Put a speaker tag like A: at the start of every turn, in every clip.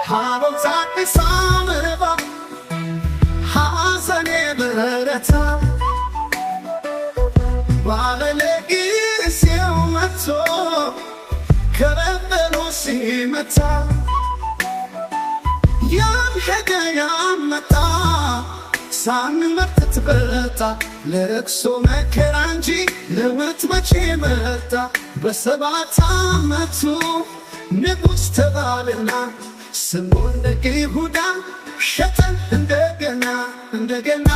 A: ሀበዛት ሳምባ ሐዘኔ በረታ ባለጊዜው መጥቶ ከበበሎ ሲመታ ያም ሄደ ያም መጣ ሳንመርጥ ትበረታ ለቅሶ መከራ እንጂ ለውጥ መቼ መጣ በሰባት ዓመቱ ንጉሥ ተባለና ስሙ እንደ ይሁዳ ሸጠን እንደገና እንደገና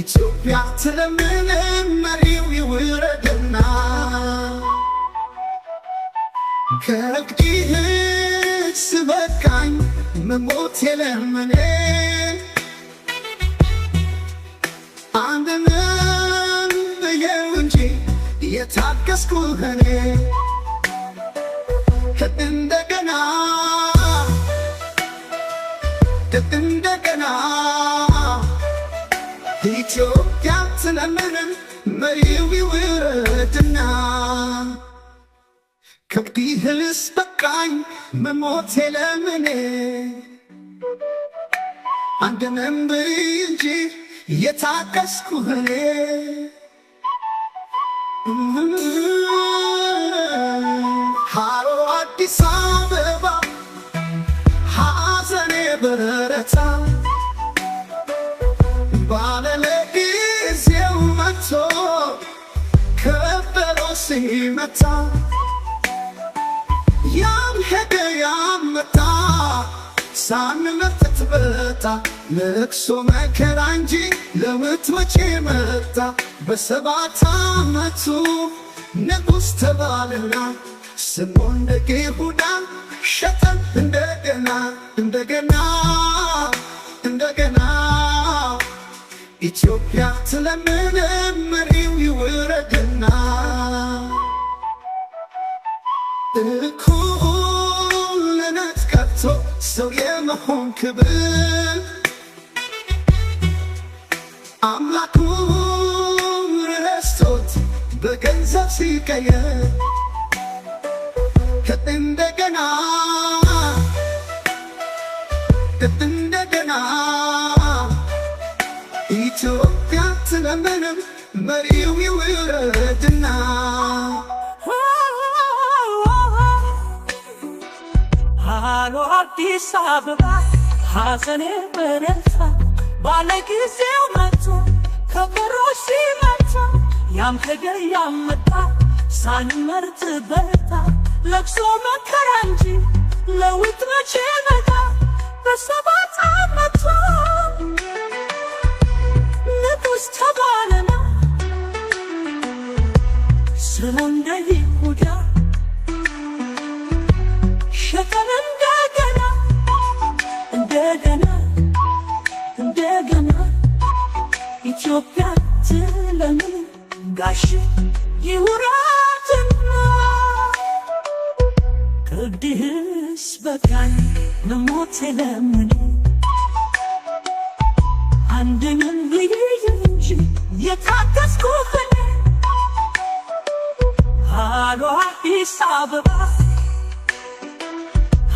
A: ኢትዮጵያ ትለምን መሪው ይውረድና ከእንግዲህስ በቃኝ መሞት የለመኔ አንድነን ብዬው እንጂ የታገስኩህ እኔ እንደገና ኢትዮጵያ ትለምን መሪው ይውረድና ከእንግዲህስ በቃኝ መሞት የለመኔ አንድነን ብዬው እንጂ የታገስኩህ እኔ ሃሎ አዲስ አበባ ሐዘኔ በረታ ባለጊዜው መጥቶ ከበሮ ሲመታ ያም ሄደ ያም መጣ ሳንመርጥ ትበረታ ለቅሶ መከራ እንጂ ለውጥ መቼ መጣ በሰባት ዓመቱ ንጉሥ ተባለና ስሙ እንደ ይሁዳ ሸጠን እንደገና ኢትዮጵያ ትለምን መሪው ይውረድና እኩልነት ቀርቶ ሰው የመሆን ክብር አምላኩን ረስቶት በገንዘብ ሲቀየር እንደገና ኢትዮጵያ ትለምን መሪው ይውረድና
B: ሃሎ አዲስ አበባ ሐዘኔ በረታ ባለጊዜው መጥቶ ከበሮ ሲመታ ያም ሄደ ያም መጣ ሳንመርጥ በረታ ለቅሶ መከራ እንጂ ለውጥ መቼ መጣ በሰባት ዓመቱ ንጉሥ ተባለና ስሙ እንደ ይሁዳ ሸጠን እንደገና ኢትዮጵያ ትለምን ጋሽ ይውረድና ከእንግዲህስ በቃኝ መሞት የለመኔ አንድነን ብዬው እንጂ የታገስኩህ እኔ ሃሎ አዲስ አበባ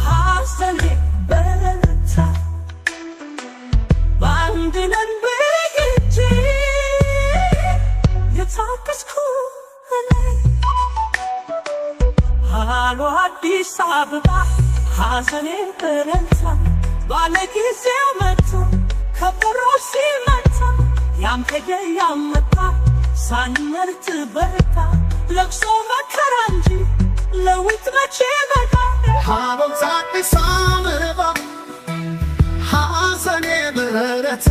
B: ሐዘኔ በረታ በአንድነን ብዬው እንጂ የታገስኩህ እኔ ሃሎ አዲስ አበባ ሐዘኔ በረታ ባለጊዜው መጥቶ ከበሮ ሲመታ ያም ሄደ ያም መጣ ሳንመርጥ በረታ ለቅሶ መከራ እንጂ ለውጥ መቼ መጣ
A: ሀበዛት ሳምባ ሐዘኔ በረታ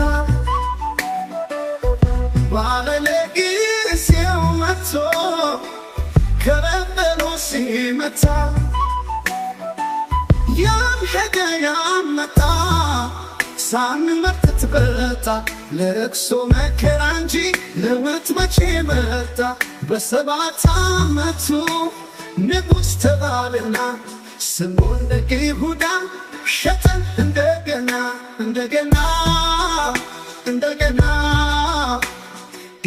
A: ባለጊዜው መጥቶ ከበበሎ ሲመታ ያም ሄደ ያም መጣ ሳንመርጥ ትበረታ ለቅሶ መከራ እንጂ ለውጥ መቼ መጣ በሰባት ዓመቱ ንጉሥ ተባለና ስሙ እንደ ይሁዳ ሸጠን እንደገና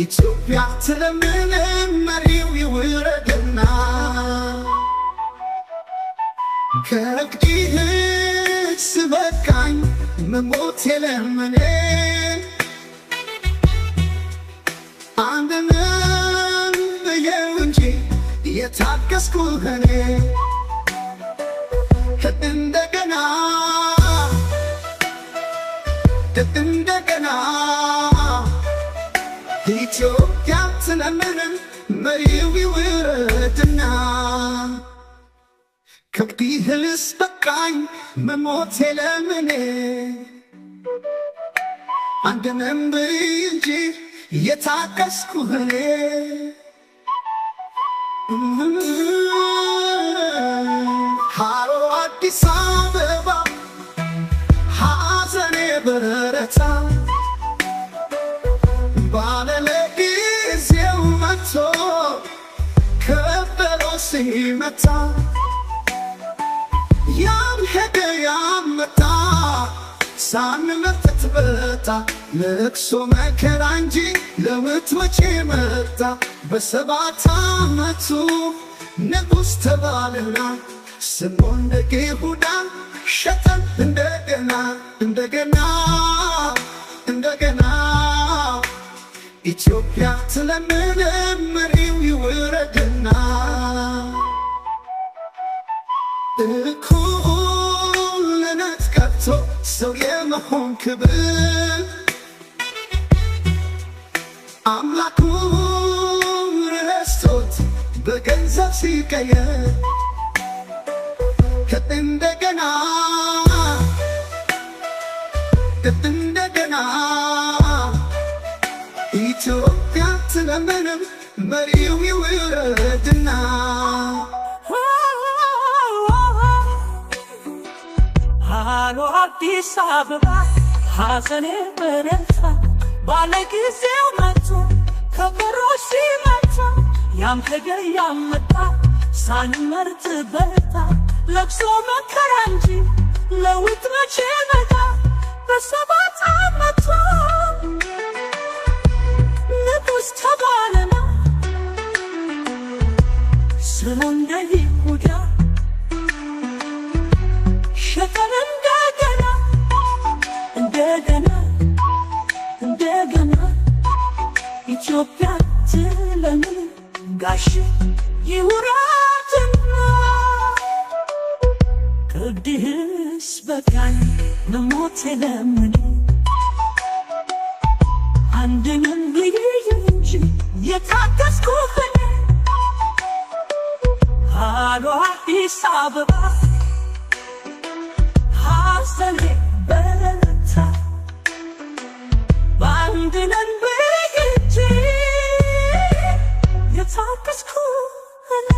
A: ኢትዮጵያ ትለምን መሪው ይውረድና ከእንግዲህስ በቃኝ መሞት የለመኔ አንድንም ብዬው እንጂ የታገስኩህ እኔ እንደገና ኢትዮጵያ ትለምንን መሪው ይውረድና ከእንግዲህስ በቃኝ መሞቴ ለምኔ አንድንም ብዬ እንጂ የታገስኩህ እኔ ሃሎ አዲስ አበባ ሐዘኔ በረታ ባለጊዜው መጥቶ ከበሮ ሲመታ ያም ሄደ ያም መጣ ሳንመርጥ ትበታ ለቅሶ መከራ እንጂ ለውጥ መቼ መጣ በ7 ዓመቱ ንጉሥ ተባለና ስሙን ነገ ይሁዳ ሸጠን እንደገና ኢትዮጵያ ትለምን መሪው ይውረድና እኩልነት ቀርቶ ሰው የመሆን ክብር አምላኩን ረስቶት በገንዘብ ሲቀየር እንደገና ኢትዮጵያ ትለምንም መሪው ይውረድና
B: ሃሎ አዲስ አበባ ሐዘኔ በረታ ባለጊዜው መጥቶ ከበሮ ሲመታ ያም ሄደ ያም መጣ ሳንመርጥ በታ ለቅሶ መከራ እንጂ ለውጥ መቼ መጣ በ7 ዓመቱ ንጉሥ ተባለና ስሙን ነገ ይሁዳ ሸጠን እንደገና ኢትዮጵያ ትለምን ጋሽ ይውረድና ከእንግዲህስ በቃኝ መሞቴ ለምኔ አንድንም ብዬ እንጂ የታገስኩህ እኔ ሃሎ አዲስ አበባ ሐዘኔ በረታ በአንድነን ብዬ እንጂ የታገስኩህ እኔ